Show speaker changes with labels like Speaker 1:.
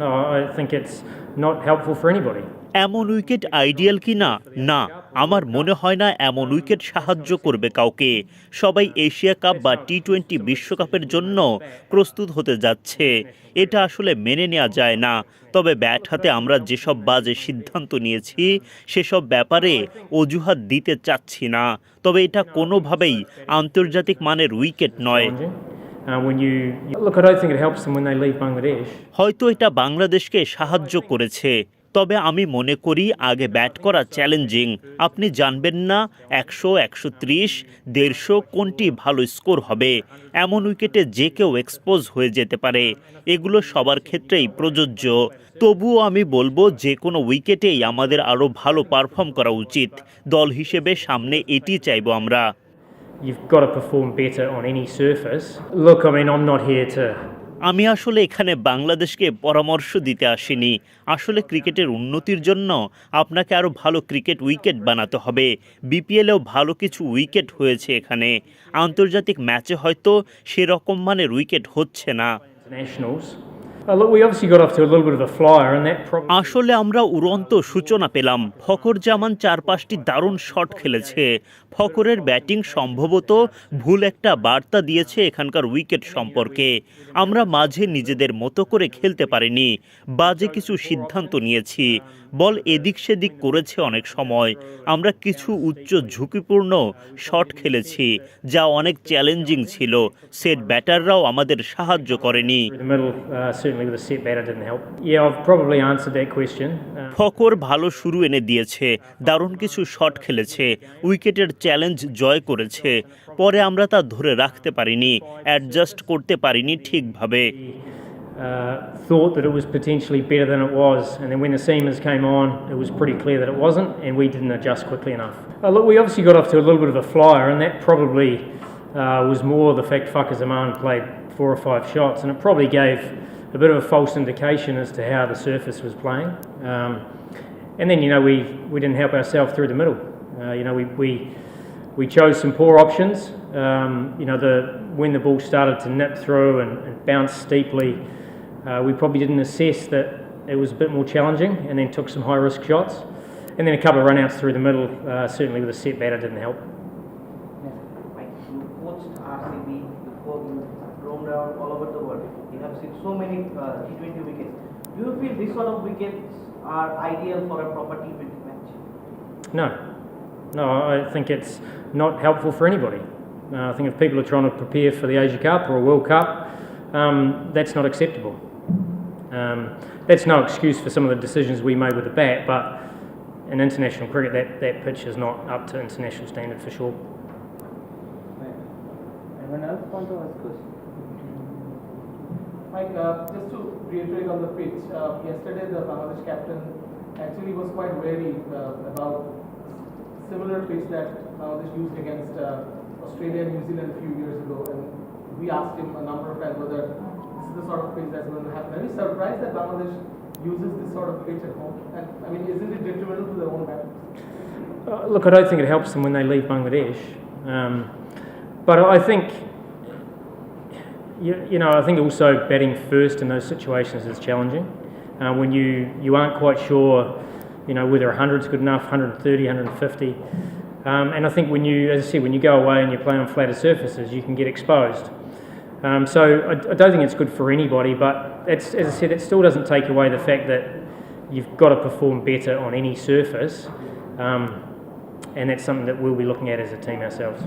Speaker 1: No, I think it's not helpful for anybody.
Speaker 2: এমন wicket ideal কি না? না, আমার মনে হয় না এমন উইকেট সাহায্য করবে কাউকে। সবাই এশিয়া কাপ বা টি-20 বিশ্বকাপের জন্য প্রস্তুত হতে যাচ্ছে। এটা আসলে মেনে নেওয়া যায় না। তবে ব্যাট হাতে আমরা যেসব বাজে সিদ্ধান্ত নিয়েছি সেসব ব্যাপারে অজুহাত দিতে চাচ্ছি না। তবে এটা কোনোভাবেই আন্তর্জাতিক মানের উইকেট নয়।
Speaker 1: Look, I don't think it helps them when they leave Bangladesh.
Speaker 2: হয়তো এটা বাংলাদেশকে সাহায্য করেছে, তবে আমি মনে করি আগে ব্যাট করা চ্যালেঞ্জিং। আপনি জানবেন না 100, 130, 150 কোনটি ভালো স্কোর হবে। এমন উইকেটে যে কেউ এক্সপোজ হয়ে যেতে পারে। এগুলো সবার ক্ষেত্রেই প্রযোজ্য। তবুও আমি বলবো যে কোনো উইকেটেই আমাদের আরও ভালো পারফর্ম করা উচিত। দল হিসেবে সামনে এটি চাইবো আমরা।
Speaker 1: You've got to perform better on any surface. Look, I mean, I'm not here to...
Speaker 2: আমি আসলে এখানে বাংলাদেশকে পরামর্শ দিতে আসিনি। আসলে ক্রিকেটের উন্নতির জন্য আপনাকে আরও ভালো ক্রিকেট উইকেট বানাতে হবে। বিপিএলেও ভালো কিছু উইকেট হয়েছে এখানে। আন্তর্জাতিক ম্যাচে হয়তো সেরকম মানের উইকেট হচ্ছে না।
Speaker 1: Look, we obviously got off to a little bit of a flyer and that
Speaker 2: আসলে আমরা উড়ন্ত সূচনা পেলাম। ফখর জামান 4-5টি দারুণ শট খেলেছে। ফখরের ব্যাটিং সম্ভবত ভুল একটা বার্তা দিয়েছে এখানকার উইকেট সম্পর্কে। আমরা মাঝে নিজেদের মতো করে খেলতে পারিনি, বাজে কিছু সিদ্ধান্ত নিয়েছি। বল এদিক সেদিক করেছে অনেক সময়। আমরা কিছু উচ্চ ঝুঁকিপূর্ণ শট খেলেছি যা অনেক চ্যালেঞ্জিং ছিল। সেট ব্যাটাররাও আমাদের সাহায্য করেনি। ফখর ভালো শুরু এনে দিয়েছে, দারুণ কিছু শট খেলেছে, উইকেটের চ্যালেঞ্জ জয় করেছে। পরে আমরা তা ধরে রাখতে পারিনি, অ্যাডজাস্ট করতে পারিনি ঠিকভাবে।
Speaker 1: Thought that it was potentially better than it was, and then when the seamers came on, it was pretty clear that it wasn't, and we didn't adjust quickly enough. Look, we obviously got off to a little bit of a flyer, and that probably was more the fact Faka Zaman played 4 or 5 shots, and it probably gave a bit of a false indication as to how the surface was playing. And then, we didn't help ourselves through the middle. We chose some poor options. When the ball started to nip through and bounce steeply, we probably didn't assess that it was a bit more challenging, and then took some high-risk shots. And then a couple of run-outs through the middle, certainly with a set batter, didn't help.
Speaker 3: You coached RCB before, you roamed around all over the world. You have seen so many T20 wickets. Do you feel these sort of wickets are ideal for a proper T20 match?
Speaker 1: No, I think it's not helpful for anybody. I think if people are trying to prepare for the Asia Cup or a World Cup, that's not acceptable. That's no excuse for some of the decisions we made with the bat, but in international cricket, that pitch is not up to international standard for sure.
Speaker 3: Anyone else want to ask question?
Speaker 4: Mike, just to reiterate on the pitch, yesterday the Bangladesh captain actually was quite wary about similar pitch that Bangladesh used against Australia and New Zealand a few years ago, and we asked him a number of times whether this is the sort of pitch that's going to happen. Are you surprised that Bangladesh uses this sort of pitch at home? And I mean, isn't it detrimental to their own batting?
Speaker 1: Look, I don't think it helps them when they leave Bangladesh. But I think, I think also batting first in those situations is challenging. When you aren't quite sure, whether 100's good enough, 130, 150. And I think as I said, when you go away and you play on flatter surfaces, you can get exposed. So I don't think it's good for anybody, but as I said, it still doesn't take away the fact that you've got to perform better on any surface, and that's something that we'll be looking at as a team ourselves.